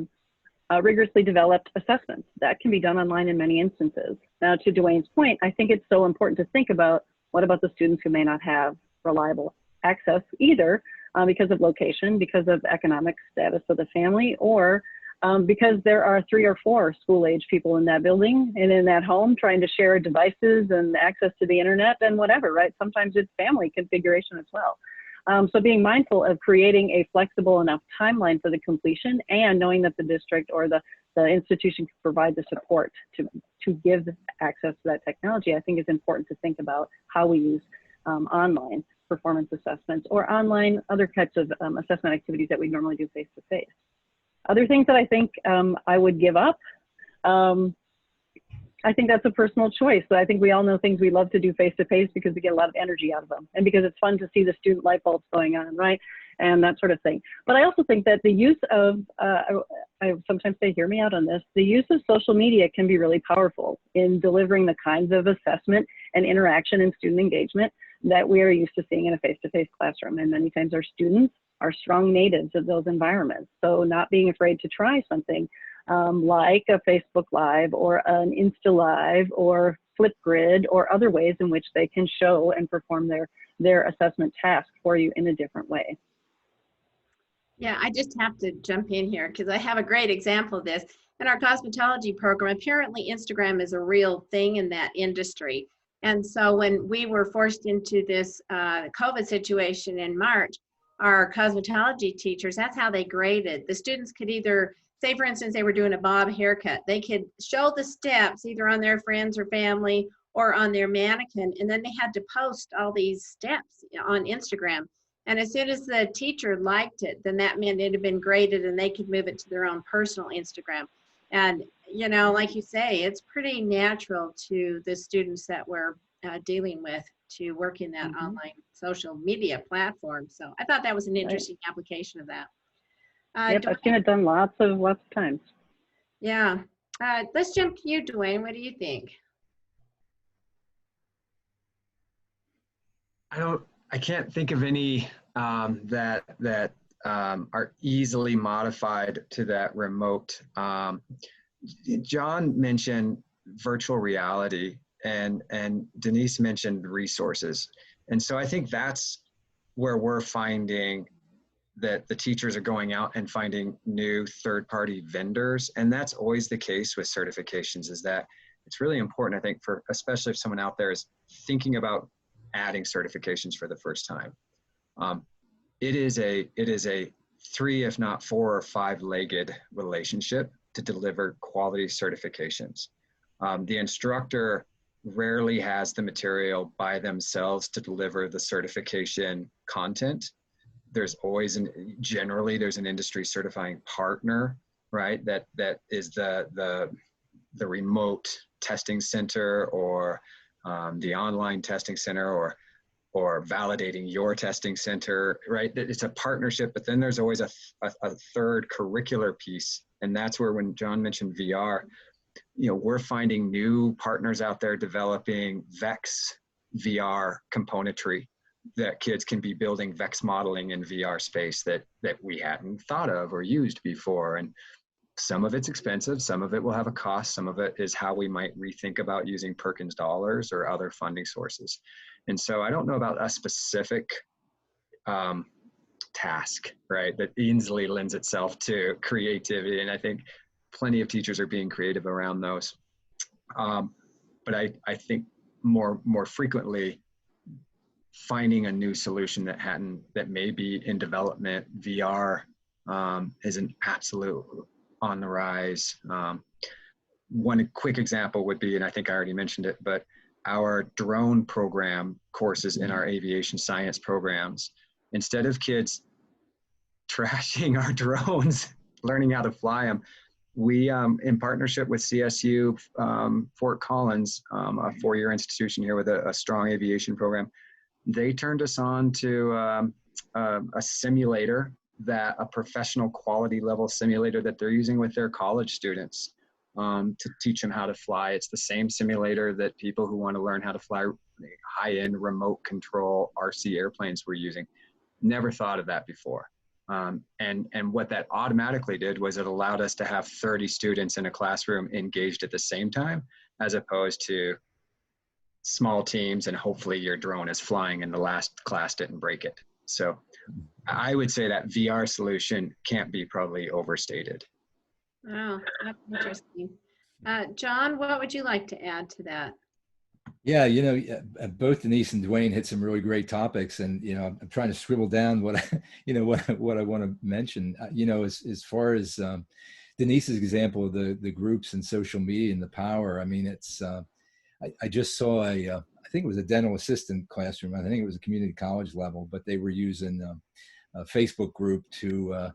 [SPEAKER 5] rigorously developed assessments, that can be done online in many instances. Now, to Dwayne's point, I think it's so important to think about, what about the students who may not have reliable access either because of location, because of economic status of the family, or because there are 3 or 4 school-age people in that building and in that home trying to share devices and access to the internet and whatever, right? Sometimes it's family configuration as well. So being mindful of creating a flexible enough timeline for the completion, and knowing that the district or the the institution can provide the support to give access to that technology, I think it's important to think about how we use online performance assessments or online other types of assessment activities that we normally do face-to-face. Other things that I think I would give up, I think that's a personal choice. But I think we all know things we love to do face-to-face because we get a lot of energy out of them and because it's fun to see the student light bulbs going on, right? And that sort of thing. But I also think that the use of, I sometimes say, hear me out on this, the use of social media can be really powerful in delivering the kinds of assessment and interaction and student engagement that we are used to seeing in a face-to-face classroom. And many times our students are strong natives of those environments. So not being afraid to try something like a Facebook Live or an Insta Live or Flipgrid or other ways in which they can show and perform their assessment task for you in a different way.
[SPEAKER 1] Yeah, I just have to jump in here because I have a great example of this. In our cosmetology program, apparently Instagram is a real thing in that industry. And so when we were forced into this COVID situation in March, our cosmetology teachers, that's how they graded. The students could either, say for instance, they were doing a bob haircut. They could show the steps either on their friends or family or on their mannequin, and then they had to post all these steps on Instagram. And as soon as the teacher liked it, then that meant it had been graded and they could move it to their own personal Instagram. And, you know, like you say, it's pretty natural to the students that we're dealing with to work in that online social media platform. So I thought that was an interesting application of that.
[SPEAKER 5] Yep, I've seen it done lots of times.
[SPEAKER 1] Yeah. Let's jump to you, Dwayne. What do you think?
[SPEAKER 4] I can't think of any that are easily modified to that remote. John mentioned virtual reality and Denise mentioned resources. And so I think that's where we're finding that the teachers are going out and finding new third-party vendors. And that's always the case with certifications, is that it's really important, I think, for especially if someone out there is thinking about adding certifications for the first time. It is a 3, if not 4 or 5-legged relationship to deliver quality certifications. The instructor rarely has the material by themselves to deliver the certification content. There's always generally there's an industry certifying partner, right? That is the remote testing center or the online testing center or validating your testing center, right? It's a partnership, but then there's always a third curricular piece. And that's where, when John mentioned VR, you know, we're finding new partners out there developing VEX VR componentry that kids can be building VEX modeling in VR space that we hadn't thought of or used before. And some of it's expensive, some of it will have a cost, some of it is how we might rethink about using Perkins dollars or other funding sources. And so I don't know about a specific task, right, that easily lends itself to creativity. And I think plenty of teachers are being creative around those. But I think more frequently, finding a new solution that may be in development, VR is an absolute on the rise. One quick example would be, and I think I already mentioned it, but our drone program courses in our aviation science programs, instead of kids trashing our drones, learning how to fly them, we, in partnership with CSU Fort Collins, a 4-year institution here with a strong aviation program, they turned us on to a simulator, a professional quality level simulator that they're using with their college students to teach them how to fly. It's the same simulator that people who want to learn how to fly high-end remote control RC airplanes were using. Never thought of that before. And what that automatically did was it allowed us to have 30 students in a classroom engaged at the same time, as opposed to small teams and hopefully your drone is flying and the last class didn't break it. So I would say that VR solution can't be probably overstated.
[SPEAKER 1] Oh, that's interesting. John, what would you like to add to that?
[SPEAKER 3] Yeah, you know, both Denise and Dwayne hit some really great topics, and you know, I'm trying to scribble down what I want to mention. You know, as far as Denise's example of the groups and social media and the power. I mean, it's I just saw I think it was a dental assistant classroom. I think it was a community college level, but they were using a Facebook group to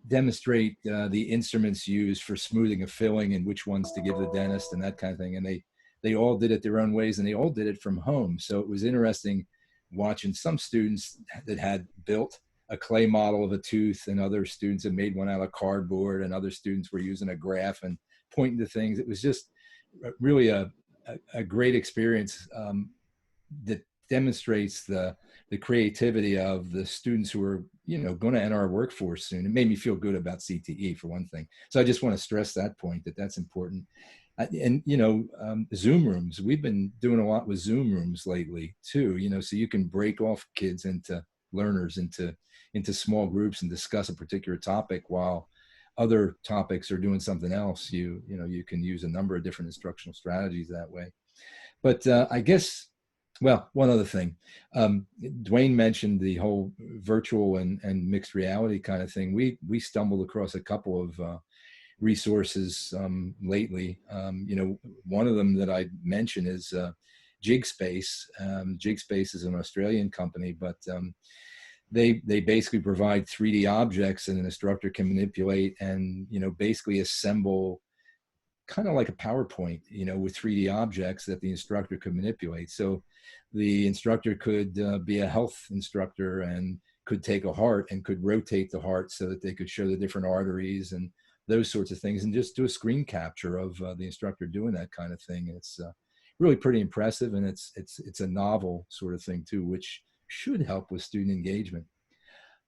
[SPEAKER 3] demonstrate the instruments used for smoothing a filling and which ones to give the dentist and that kind of thing. And they all did it their own ways, and they all did it from home. So it was interesting watching some students that had built a clay model of a tooth, and other students had made one out of cardboard, and other students were using a graph and pointing to things. It was just really a great experience that demonstrates the creativity of the students who are, you know, going to enter our workforce soon. It made me feel good about CTE, for one thing. So I just want to stress that point, that that's important. And, you know, Zoom rooms, we've been doing a lot with Zoom rooms lately too, you know, so you can break off kids into learners into small groups and discuss a particular topic while other topics are doing something else. You know, you can use a number of different instructional strategies that way. But I guess, well, one other thing, Dwayne mentioned the whole virtual and mixed reality kind of thing. We stumbled across a couple of resources lately. You know, one of them that I mentioned is JigSpace. JigSpace is an Australian company, but they basically provide 3D objects that an instructor can manipulate and, you know, basically assemble kind of like a PowerPoint, you know, with 3D objects that the instructor could manipulate. So the instructor could be a health instructor and could take a heart and could rotate the heart so that they could show the different arteries and those sorts of things, and just do a screen capture of the instructor doing that kind of thing. And it's really pretty impressive, and it's a novel sort of thing too, which should help with student engagement.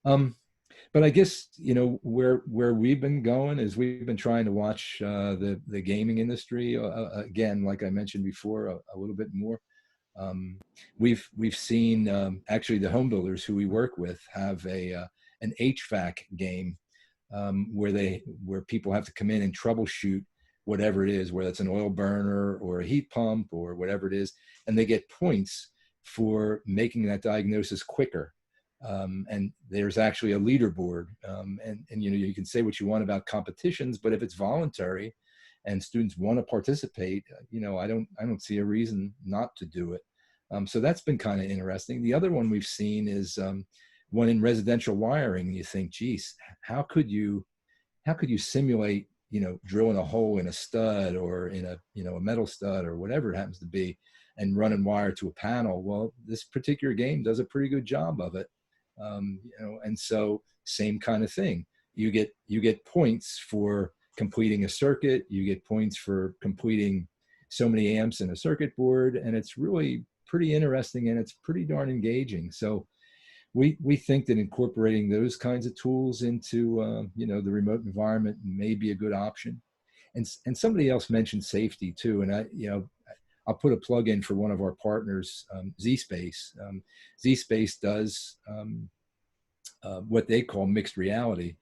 [SPEAKER 3] But I guess, you know, where we've been going is we've been trying to watch the gaming industry again, like I mentioned before, a little bit more. We've seen actually the home builders who we work with have an HVAC game where people have to come in and troubleshoot whatever it is, whether it's an oil burner or a heat pump or whatever it is, and they get points for making that diagnosis quicker. And there's actually a leaderboard, and you know, you can say what you want about competitions, but if it's voluntary and students want to participate, you know, I don't see a reason not to do it. So that's been kind of interesting. The other one we've seen is one in residential wiring. You think, geez, how could you simulate, you know, drilling a hole in a stud or in a, you know, a metal stud or whatever it happens to be, and running wire to a panel? Well, this particular game does a pretty good job of it. You know, and so same kind of thing. You get points for completing a circuit. You get points for completing so many amps in a circuit board, and it's really pretty interesting, and it's pretty darn engaging. So we think that incorporating those kinds of tools into you know, the remote environment may be a good option. And somebody else mentioned safety too, and I'll put a plug in for one of our partners, ZSpace. ZSpace does what they call mixed reality.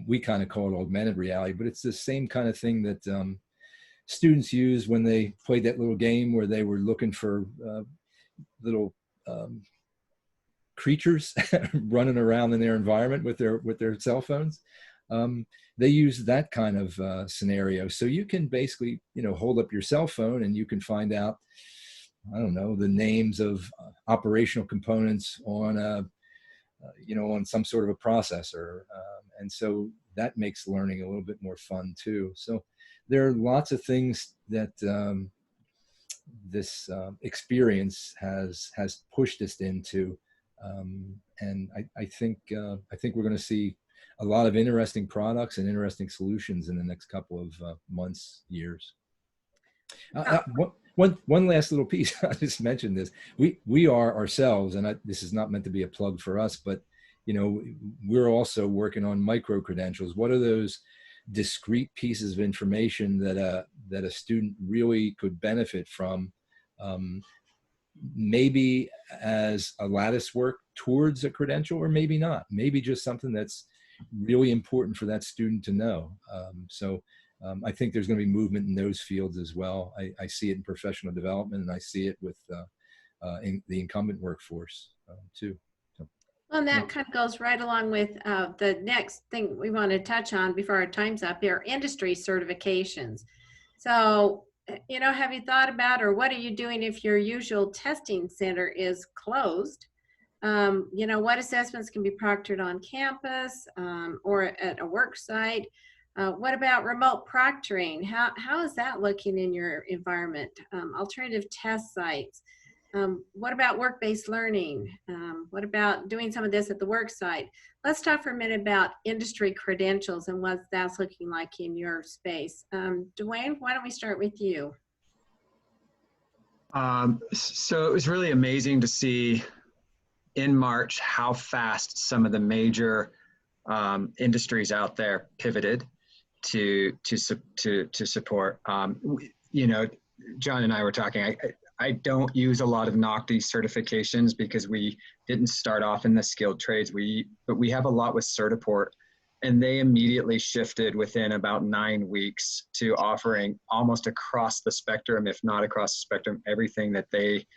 [SPEAKER 3] We kind of call it augmented reality, but it's the same kind of thing that students use when they played that little game where they were looking for little creatures running around in their environment with their cell phones. They use that kind of scenario. So you can basically, you know, hold up your cell phone and you can find out, I don't know, the names of operational components on you know, on some sort of a processor. And so that makes learning a little bit more fun too. So there are lots of things that this experience has pushed us into. And I think we're going to see a lot of interesting products and interesting solutions in the next couple of months, years. One last little piece. I just mentioned this. We are ourselves, and this is not meant to be a plug for us, but you know, we're also working on micro credentials. What are those discrete pieces of information that a student really could benefit from? Maybe as a lattice work towards a credential, or maybe not. Maybe just something that's really important for that student to know. I think there's going to be movement in those fields as well. I see it in professional development, and I see it with in the incumbent workforce too. So.
[SPEAKER 1] Well, and that kind of goes right along with the next thing we want to touch on before our time's up here, industry certifications. So, have you thought about, or what are you doing if your usual testing center is closed? What assessments can be proctored on campus or at a work site? What about remote proctoring? How is that looking in your environment? Alternative test sites. What about work-based learning? What about doing some of this at the work site? Let's talk for a minute about industry credentials and what that's looking like in your space. Dwayne, why don't we start with you?
[SPEAKER 4] So it was really amazing to see in March how fast some of the major industries out there pivoted to support. John and I were talking. I don't use a lot of NOCTI certifications because we didn't start off in the skilled trades. But we have a lot with Certiport, and they immediately shifted within about 9 weeks to offering almost across the spectrum, if not across the spectrum, everything that they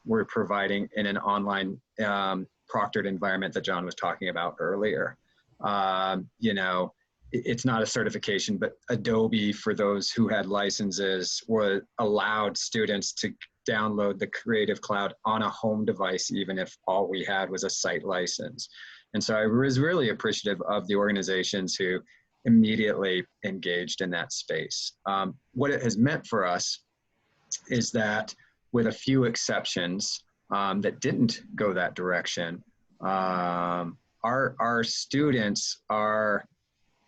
[SPEAKER 4] were providing in an online proctored environment that John was talking about earlier. It's not a certification, but Adobe, for those who had licenses, allowed students to download the Creative Cloud on a home device, even if all we had was a site license. And so I was really appreciative of the organizations who immediately engaged in that space. What it has meant for us is that, with a few exceptions that didn't go that direction, our students are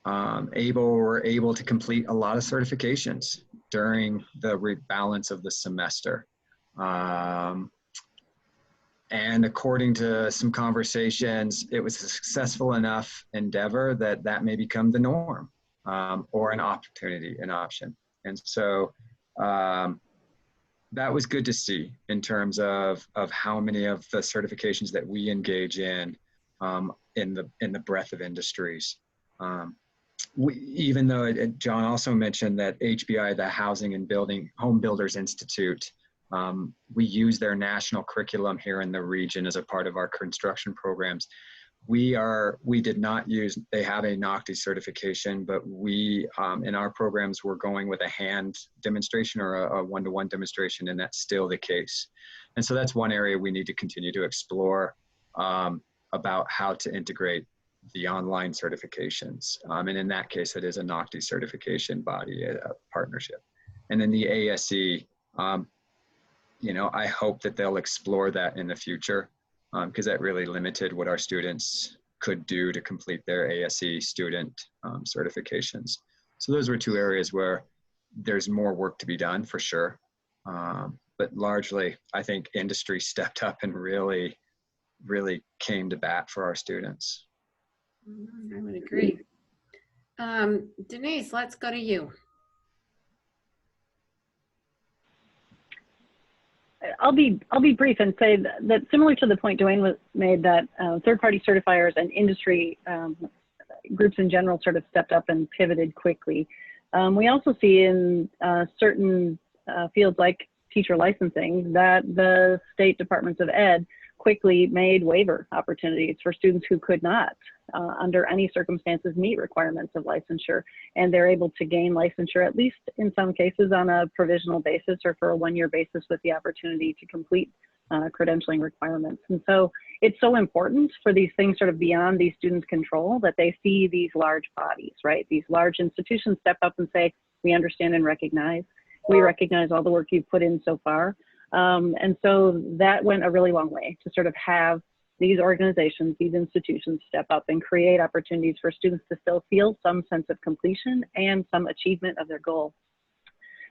[SPEAKER 4] were able to complete a lot of certifications during the rebalance of the semester. And according to some conversations, it was a successful enough endeavor that may become the norm or an opportunity, an option. And so that was good to see in terms of how many of the certifications that we engage in the breadth of industries. Even though John also mentioned that HBI, the Housing and Home Builders Institute, we use their national curriculum here in the region as a part of our construction programs. They have a NOCTI certification, but we, in our programs, we're going with a hand demonstration or a one-to-one demonstration, and that's still the case. And so that's one area we need to continue to explore about how to integrate the online certifications. And in that case, it is a NOCTI certification body, a partnership. And then the ASE, I hope that they'll explore that in the future, because that really limited what our students could do to complete their ASE student certifications. So those were two areas where there's more work to be done for sure. But largely, I think industry stepped up and really came to bat for our students.
[SPEAKER 1] I would agree. Denise, let's go to you.
[SPEAKER 5] I'll be brief and say that similar to the point Dwayne made, that third-party certifiers and industry groups in general sort of stepped up and pivoted quickly. We also see in certain fields like teacher licensing that the state departments of ed quickly made waiver opportunities for students who could not, under any circumstances, meet requirements of licensure, and they're able to gain licensure, at least in some cases, on a provisional basis or for a one-year basis, with the opportunity to complete credentialing requirements. And so it's so important for these things sort of beyond these students' control that they see these large bodies, right? These large institutions step up and say, we understand and recognize. We recognize all the work you've put in so far. And so that went a really long way to sort of have these organizations, these institutions step up and create opportunities for students to still feel some sense of completion and some achievement of their goal.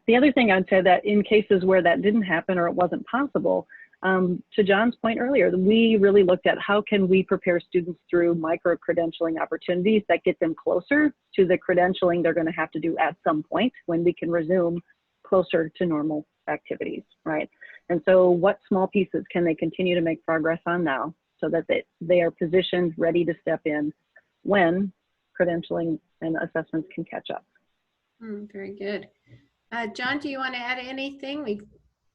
[SPEAKER 5] The other thing I'd say, that in cases where that didn't happen or it wasn't possible, to John's point earlier, we really looked at how can we prepare students through micro-credentialing opportunities that get them closer to the credentialing they're going to have to do at some point when we can resume closer to normal activities, right? And so what small pieces can they continue to make progress on now so that they are positioned, ready to step in when credentialing and assessments can catch up?
[SPEAKER 1] Very good. John, do you want to add anything? We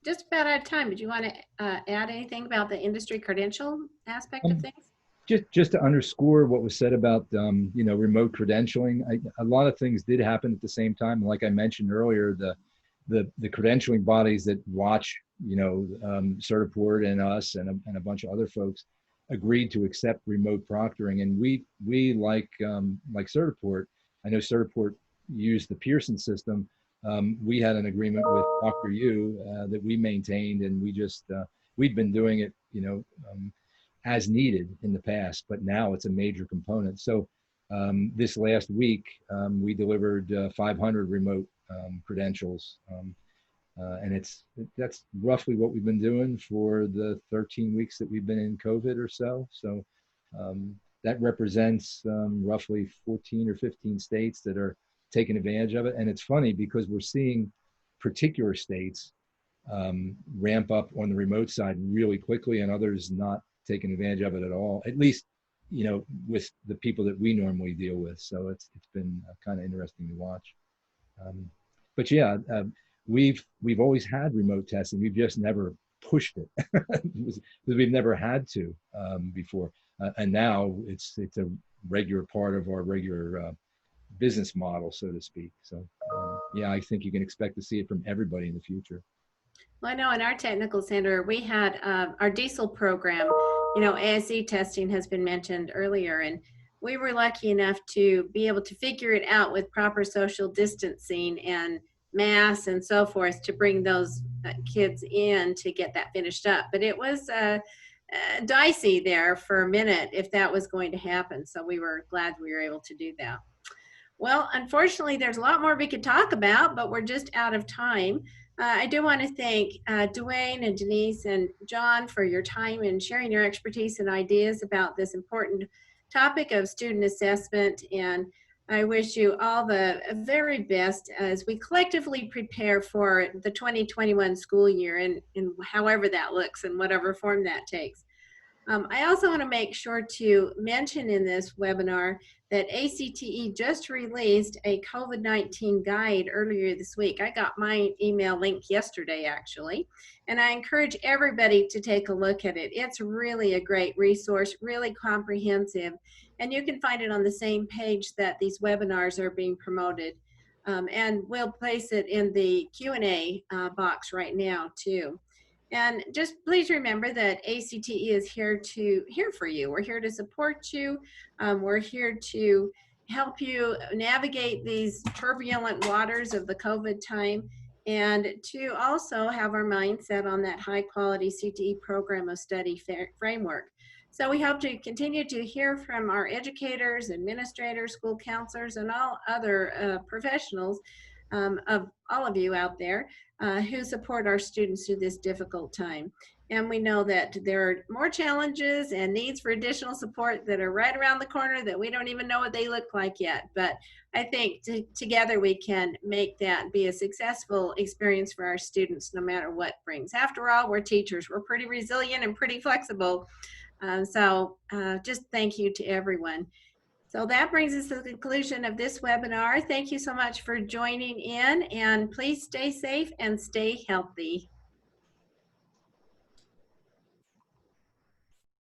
[SPEAKER 1] just about out of time. Did you want to add anything about the industry credential aspect of things?
[SPEAKER 3] just to underscore what was said about remote credentialing, a lot of things did happen at the same time. Like I mentioned earlier, the credentialing bodies that watch Certiport and us and a bunch of other folks agreed to accept remote proctoring, and we like Certiport. I know Certiport used the Pearson system. We had an agreement with ProctorU that we maintained, and we've been doing it as needed in the past, but now it's a major component. So this last week, we delivered 500 remote credentials, and that's roughly what we've been doing for the 13 weeks that we've been in COVID or so. So that represents roughly 14 or 15 states that are taking advantage of it. And it's funny because we're seeing particular states ramp up on the remote side really quickly, and others not taking advantage of it at all, at least with the people that we normally deal with. So it's been kind of interesting to watch. But yeah, we've always had remote testing. We've just never pushed it because we've never had to before, and now it's a regular part of our regular business model, so to speak. So yeah, I think you can expect to see it from everybody in the future.
[SPEAKER 1] Well, I know in our technical center, we had our diesel program, ASE testing has been mentioned earlier, and we were lucky enough to be able to figure it out with proper social distancing and masks and so forth to bring those kids in to get that finished up. But it was dicey there for a minute if that was going to happen. So we were glad we were able to do that. Well, unfortunately, there's a lot more we could talk about, but we're just out of time. I do want to thank Dwayne and Denise and John for your time and sharing your expertise and ideas about this important topic of student assessment. And I wish you all the very best as we collectively prepare for the 2021 school year and however that looks and whatever form that takes. I also want to make sure to mention in this webinar that ACTE just released a COVID-19 guide earlier this week. I got my email link yesterday, actually, and I encourage everybody to take a look at it. It's really a great resource, really comprehensive, and you can find it on the same page that these webinars are being promoted. And we'll place it in the Q&A box right now, too. And just please remember that ACTE is here for you. We're here to support you. We're here to help you navigate these turbulent waters of the COVID time and to also have our mindset on that high quality CTE program of study framework. So we hope to continue to hear from our educators, administrators, school counselors, and all other professionals of all of you out there who support our students through this difficult time. And we know that there are more challenges and needs for additional support that are right around the corner that we don't even know what they look like yet. But I think together we can make that be a successful experience for our students no matter what brings. After all, we're teachers. We're pretty resilient and pretty flexible. So just thank you to everyone. So that brings us to the conclusion of this webinar. Thank you so much for joining in, and please stay safe and stay healthy.